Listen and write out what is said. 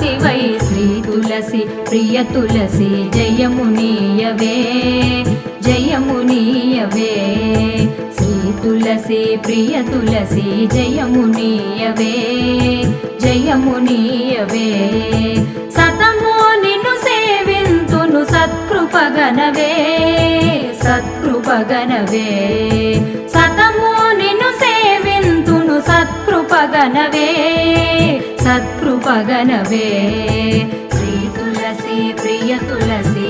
ఆదివై శ్రీ తులసి ప్రియ తులసి జయమునీయవే జయమునీయవే శ్రీ తులసి ప్రియ తులసి జయమునీయవే జయమునీయవే సతమో నిన్ను సేవింతును సత్కృపగనవే సత్కృపగనవే సతమో నిన్ను సేవింతును సత్కృపగనవే సత్కృపగనవే శ్రీ తులసి ప్రియ తులసి